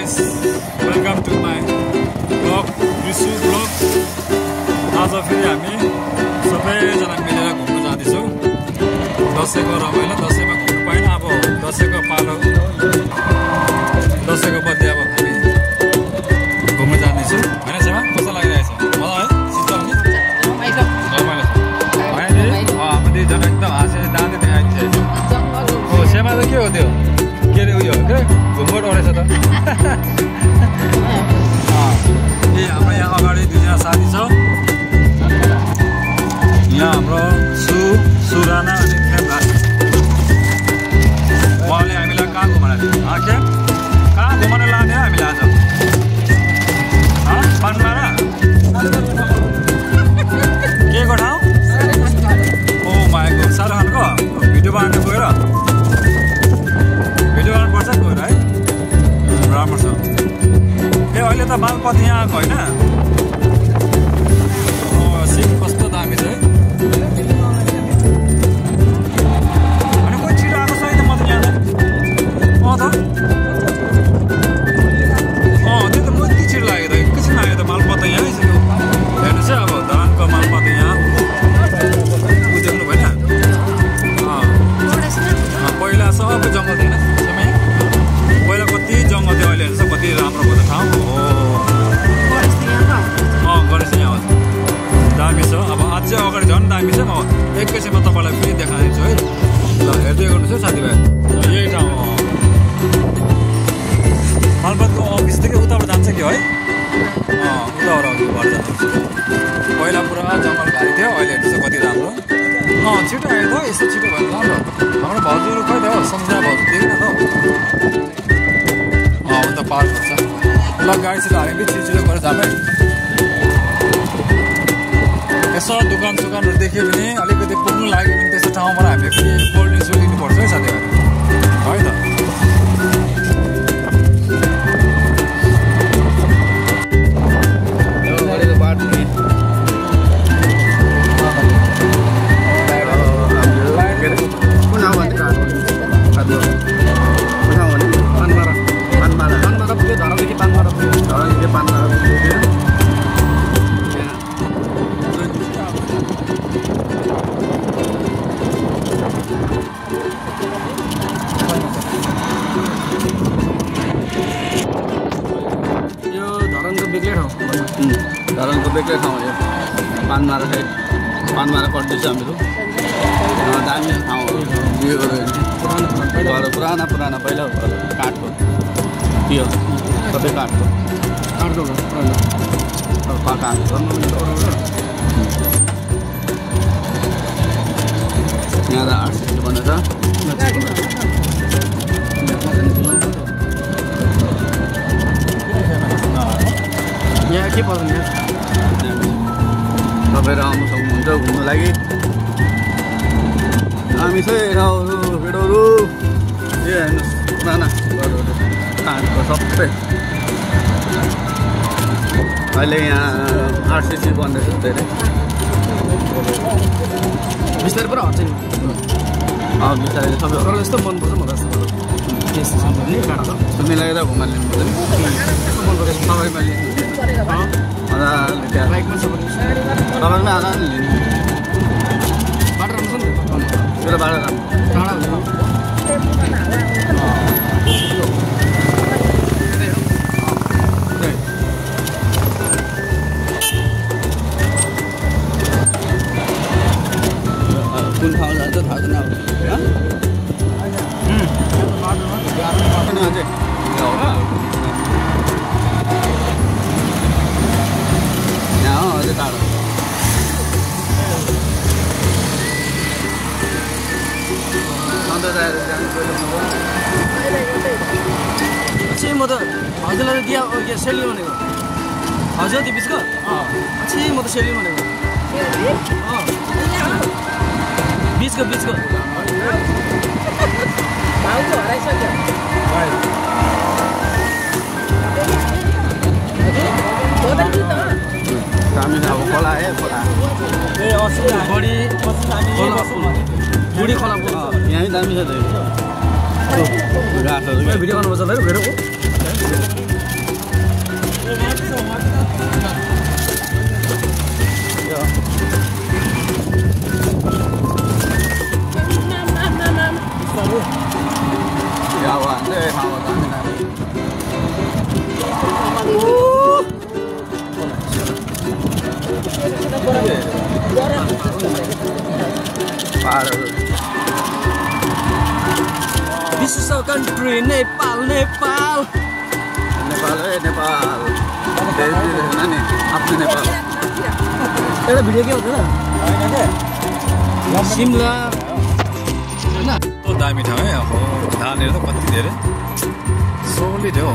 guys, welcome to my vlog, Risu vlog. आज फेरि हामी सबैजना मिलेर घुम्न जाँदैछौँ। दसैँको रमाइलो, दसैँमा घुम्नु पाएन, अब दसैँको पालो, दसैँको बदली अब हामी घुम्न जाँदैछौँ। होइन सेमा, कस्तो लागिरहेछ? मजा है? शीतल नि? रमाइलो छ। होइन दिदी? अब दुईजना एकदम हाँसेर दाँते देखाइदिन्छ। हो सेमा त के हो त्यो? के अरे उयो के घुमघट ओरेछ त? ए हाम्रो यहाँ अगाडि दुईजना साथी छ। यहाँ हाम्रो सुराना अनि खेमराज। उहाँले हामीलाई कहाँ घुमाएर थियो? खेम कहाँ घुमाउन लाने हो हामीले आज? पानमारा के को ठाउँ? ओ माइको शाहरुख खानको भिडियो बनाउनु गएर भिडियो बनाउनुपर्छ गएर है। राम्रो छ। ए अहिले त मालपत यहाँ आएको होइन? सिम कस्तो दामी छ है। अनि कोही छिटो आएको छैन म त यहाँ त त्यो त म यति छिटो लाग्यो त एकैछिन लाग्यो त मालपत यहाँ आइसक्यो। हेर्नुहोस् है अब धरानको मालपत यहाँ बुझ्नु भएन? पहिला सबै जङ्गल थिएन समय, पहिला कति जङ्गल थियो, अहिले हेर्नुहोस् कति राम्रो भएको ठाउँ हो। गणेश यहाँ आउँछ दामी छ। अब अझै अगाडि झन् दामी छ। म एकैछिनमा तपाईँलाई फेरि देखाइदिन्छु है। ल हेर्दै गर्नुहोस् है साथीभाइ, यही ठाउँ हो। मालपतको अफिसदेखि उताबाट जान्छ कि है? उताबाट अघि घर जान्छ। पहिला पुरा जङ्गल घारी थियो, अहिले हेर्नुहोस् कति राम्रो। छिटो आयो त, यस्तो छिटो भयो राम्रो। हाम्रो भाउजूहरू खै त हो, सम्झना भाउजू देखेन त हौ। उता पार्क हुन्छ। ल गाडी छिटो हामी छिटो गरेर जाऊँ है। यसो दोकान सुकानहरू देख्यो भने अलिकति पुग्नु लाग्यो भने त्यस्तो ठाउँबाट हामीले फेरि कोल्ड ड्रिङ्क्स लिनुपर्छ है साथीभाइ, है त? धरानको बेग्लै ठाउँ यो पानमारा साइड, पानमारा कट्दैछ हामीहरू। दामी ठाउँ हो यो। पुराना पहिला काठको त्यो सबै काठको यहाँ त आर्टिस्ट बनेछ। यहाँ के पर्दैन, तपाईँहरू आउनु सक्नुहुन्छ घुम्नु लागि। हामी चाहिँ ठाउँहरू भेटहरू यो हेर्नुहोस् पुराना घरहरू काठको सबै। अहिले यहाँ आरसिसी बन्दैछ धेरै। बिस्तारै पुरा हट्छ नि। बिस्तारै सबै तर यस्तो मनपर्छ मलाई यस्तो तिमीलाई त घुमा लिनु पर्छ नि। मनपर्छ तपाईँमा लिनु तपाईँमै आधा लिनु बाटो राम्रो छ नि मेरो बाटो राम्रो टाढा हुन्छ। कुन ठाउँ जान्छ थाहा छैन अब। यहाँ हो अझै टाढो। अच्छै म त हजुरलाई दिया सेली भनेको हजुर त्यो बिचको अच्छै म त सेली भनेको बिचको दामी अब खोला है खोला बढी बुढी खोला यहीँ दामी छ घाँसहरू भिडियो गर्नुपर्छ भेटेको This is our country, Nepal, Nepal. Nepal है नेपाल नि आफ्नो नेपाल एउटा भिडियो के हुन्छ सिमला कस्तो दामी ठाउँ है अब धानहरू त कति धेरै सोलिड हो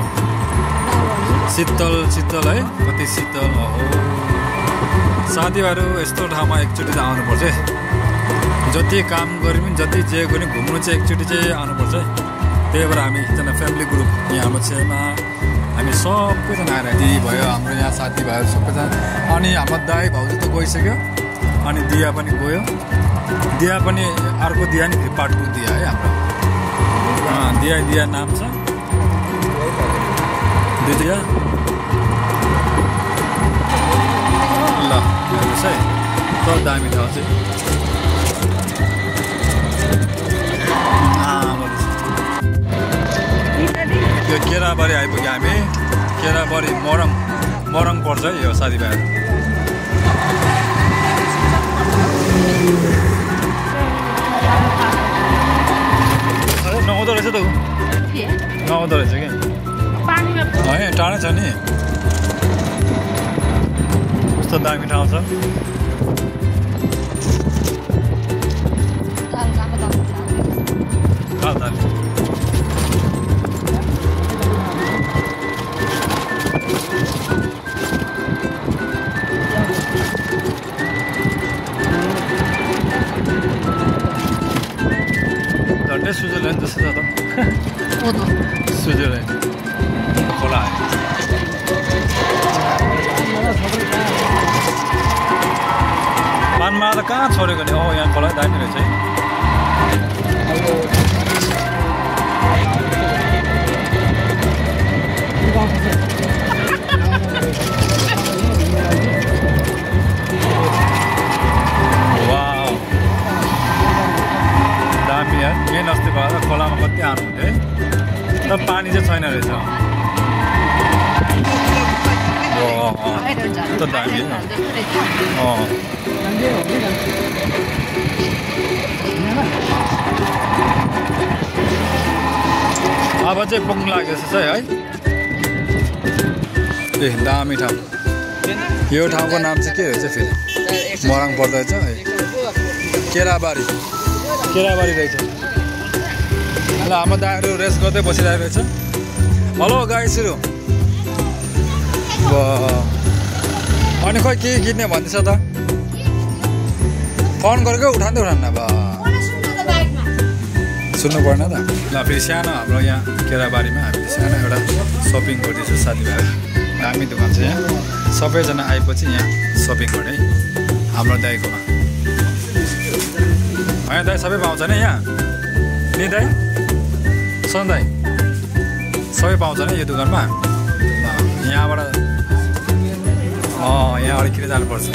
शीतल शीतल है कति शीतल हो साथीभाइहरू यस्तो ठाउँमा एकचोटि चाहिँ आउनुपर्छ है जति काम गरे पनि जति जे गरे पनि घुम्नु चाहिँ एकचोटि चाहिँ आउनुपर्छ है त्यही भएर हामी एकजना फ्यामिली ग्रुप यहाँ हाम्रो छेउमा हामी सबैजना आएर दिदी भयो हाम्रो यहाँ साथीभाइहरू सबैजना अनि हाम्रो दाइ भाउजू त गइसक्यो अनि दिया पनि गयो दिया पनि अर्को दिया नि फेरि पार्ट 2 दिया है हाम्रो दिया दिया नाम छ दिया ल हेर्नुहोस् है कस्तो दामी ठाउँ चाहिँ यो केराबारी आइपुग्यो हामी केराबारी मरङ पर्छ है यो साथीभाइहरू नआउँदो रहेछ त नआउँदो रहेछ कि होइन टाढै छ नि कस्तो दामी ठाउँ छ झन्डै स्विजरल्यान्ड जस्तो छ त स्विजरल्यान्ड खोला पानमा त कहाँ छोडेको नि यहाँ खोला दामी रहेछ है मेन अस्ति भएर खोलामा कति आउनुहुन्थ्यो है तर पानी चाहिँ छैन रहेछ त दामी अब चाहिँ पुग्नु लागेको छ है ए दामी ठाउँ यो ठाउँको नाम चाहिँ के रहेछ फेरि मरङ पर्दो रहेछ है केराबारी रहेछ ल हाम्रो दाइहरू रेस्ट गर्दै बसिरहेको रहेछ हेलो गाइसहरू अनि खोइ के किन्ने भन्दैछ त फोन गरेको उठाउँदै उठाउनु अब सुन्नु पर्ने त ल फेरि सानो हाम्रो यहाँ केराबारीमा हामीले सानो एउटा सपिङ गर्दैछौँ साथीभाइ दामी दोकान छ यहाँ सबैजना आएपछि यहाँ सपिङ गर्ने हाम्रो दाइकोमा होइन दाइ सबै पाउँछ नि यहाँ नि दाइ सुन दाइ सबै पाउँछ नि यो दोकानमा यहाँबाट यहाँबाट किन जानुपर्छ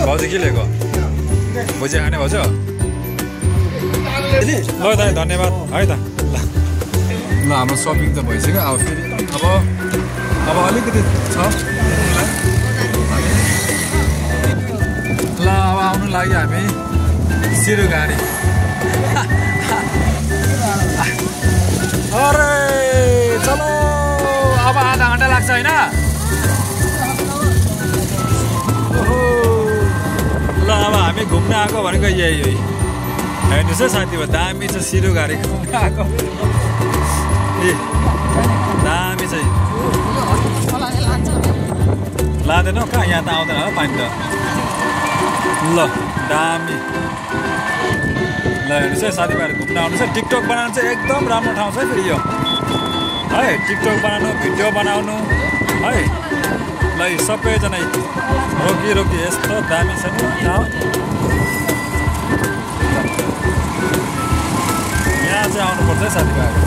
भाउजू के लिएको भुजिया खाने भाउजू ल दाइ धन्यवाद है त ल हाम्रो सपिङ त भइसक्यो अब फेरि अब अलिकति छ ल अब आउनु लागि हामी सिरु गाडी अरे चलो अब आधा घन्टा लाग्छ होइन ल अब हामी घुम्न आएको भनेको यही हेर्नुहोस् है साथीभाइ दामी छ सिरु गाडी घुम्न आएको ए दामी चाहिँ लाँदैन कहाँ यहाँ त आउँदैन होला पानी त ल दामी ल हेर्नुहोस् है साथीभाइहरू घुम्न आउनुहोस् है टिकटक बनाउनु चाहिँ एकदम राम्रो ठाउँ छ है फेरि यो है टिकटक बनाउनु भिडियो बनाउनु है ल सबैजना रोकी यस्तो दामी छ नि ठाउँ यहाँ चाहिँ आउनुपर्छ है साथीभाइहरू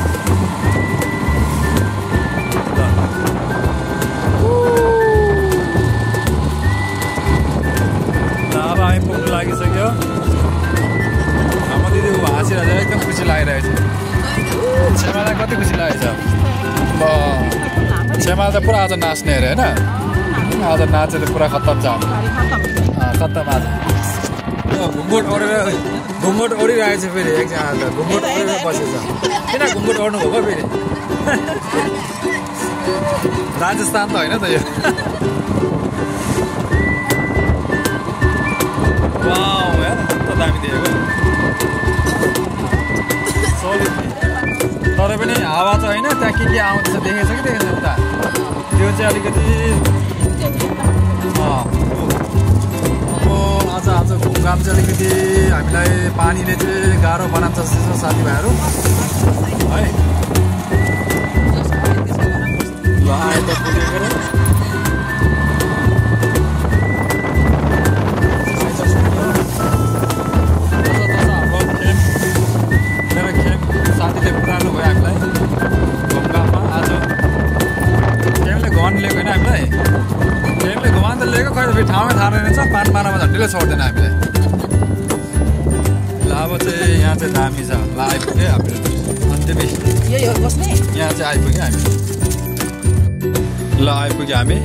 कति खुसी लागेछ ल छेमा त पुरा आज नाच्ने अरे होइन आज नाचेर पुरा खत्तम छ खत्तम आज घुमघुट ओढिरहेको छ फेरि एकजना त घुमघुट ओढेर बसेछ किन घुमघुट ओढ्नु भएको फेरि राजस्थान त होइन त यो वाउ यार कस्तो दामी दिएको तर पनि हावा चाहिँ होइन त्यहाँ के आउँदैछ देखेछ कि देखेछ उता त्यो चाहिँ अलिकति अब आज घुमघाम चाहिँ अलिकति हामीलाई पानीले चाहिँ गाह्रो बनाउँछ जस्तो साथीभाइहरू है ल आए त पुगेको साथीले पुरानो भयो हामीलाई घुमघाममा आज केहीले घन लिएको होइन हामीलाई केहीले घुमान त लिएको खै फेरि ठाउँमै थाहा रहेछ पानमारामा झन्डीले छोड्दैन हामीलाई ल अब चाहिँ यहाँ चाहिँ दामी छ ल आइपुग्यो हामी अन्त्यमै यहाँ चाहिँ आइपुग्यो हामी ल आइपुग्यो हामी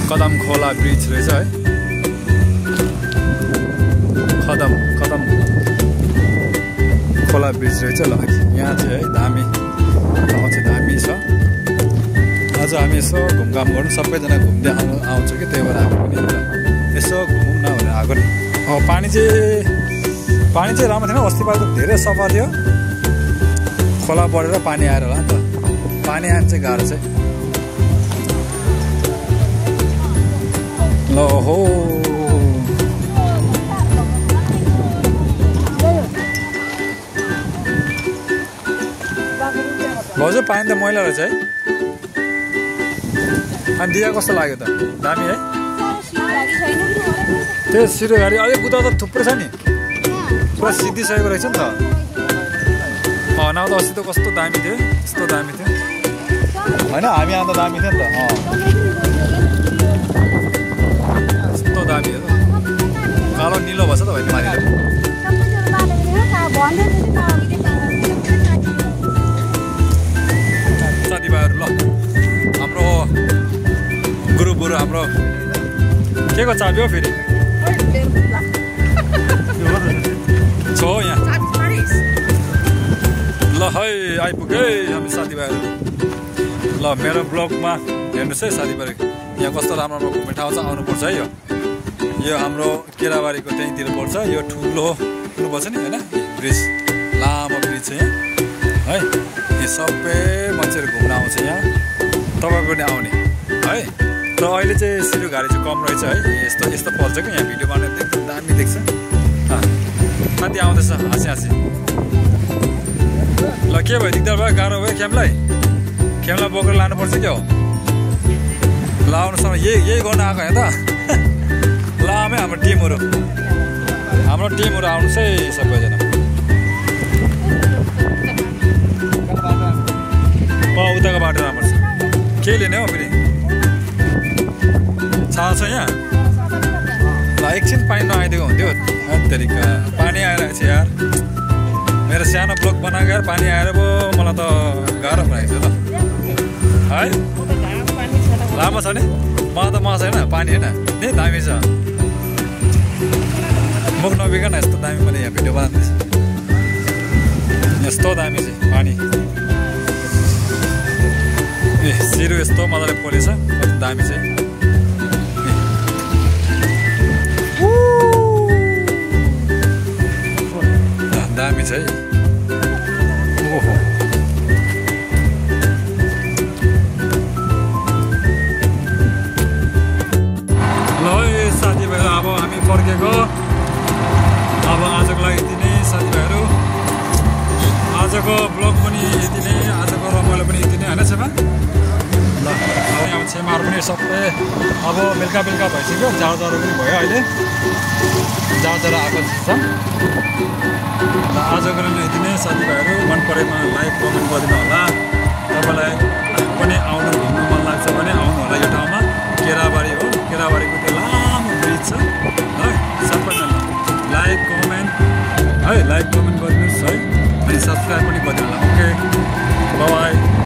कदम खोला ब्रिज रहेछ है कदम खोला ब्रिज रहेछ ल यहाँ चाहिँ है दामी ठाउँ चाहिँ दामी छ आज हामी यसो घुमघाम गर्नु सबैजना घुम्दै आउँछ कि त्यही भएर हामी पनि यसो घुमौँ न भनेर आएको नि अब पानी चाहिँ राम्रो थिएन अस्तिबार त धेरै सफा थियो खोला बढेर पानी आएर होला नि त पानी आएर चाहिँ गाह्रो चाहिँ ल हो भाउजू पानी त मैला रहेछ है अनि दिया कस्तो लाग्यो त दामी है त्यो सिरो गाडी अलिक उता त थुप्रो छ नि पुरा सिद्धिसकेको रहेछ नि त नभए त अस्ति त कस्तो दामी थियो यस्तो दामी थियो होइन हामी आउँदा दामी थियो नि त यस्तो दामी हो कालो निलो भएछ त भाइ पानीले साथीभाइहरू ल हाम्रो गुरुबुरु हाम्रो के को चाबी हो फेरि छो यहाँ ल है आइपुग्यो है हामी साथीभाइहरू ल मेरो ब्लगमा हेर्नुहोस् है साथीभाइहरू यहाँ कस्तो राम्रो राम्रो घुम्ने ठाउँ छ आउनुपर्छ है यो हाम्रो केराबारीको त्यहीँतिर पर्छ यो ठुलो पर्छ नि होइन ब्रिज लामो ब्रिज छ यहाँ है यो सबै मान्छेहरू घुम्न आउँछ यहाँ तपाईँ पनि आउने है र अहिले चाहिँ सिरो गाडी चाहिँ कम रहेछ है यस्तो पल्छ कि यहाँ भिडियो बनाएर एकदम दामी देख्छ साथी आउँदैछ हाँसी ल के भयो दिगदार भयो गाह्रो भयो खेमलाई बोकेर लानुपर्छ क्या हो ल आउनुहोस् यही गर्न आएको होइन त ल आमै हाम्रो टिमहरू आउनुहोस् है सबैजना उताको बाटो राम्रो छ के लिने हो फेरि छा छ यहाँ ल एकछिन पानी नआइदिएको हुन्थ्यो तरिका पानी आइरहेको छ यार मेरो सानो ब्लग बनाएको यार पानी आएर पो मलाई त गाह्रो बनाएको छ ल है लामो छ नि मलाई त छैन पानी होइन नि दामी छ मुख नबिकन यस्तो दामी मैले यहाँ भिडियो बनाउँदैछु यस्तो दामी छ पानी सिरो यस्तो मजाले पोलेछ कति दामी चाहिँ दामी छ है ओहो ल है साथीभाइहरू अब हामी फर्केको अब आजको लागि यति नै साथीभाइहरू आजको ब्लग पनि यति नै आजको रमाइलो पनि यति नै होइन छेमा ल अब छेमाहरू पनि सबै अब बेलुका भइसक्यो जाडो पनि भयो अहिले जाडो आएको छ र आजको लागि यति नै साथीभाइहरू मन परेमा लाइक कमेन्ट गरिदिनु होला तपाईँलाई पनि आउनु घुम्नु मन लाग्छ भने आउनु होला यो ठाउँमा केराबारी हो केराबारीको त्यो लामो ब्रिज छ है सबैजना लाइक कमेन्ट गरिदिनुहोस् है अनि सब्सक्राइब पनि गरिदिनु होला ओके बाई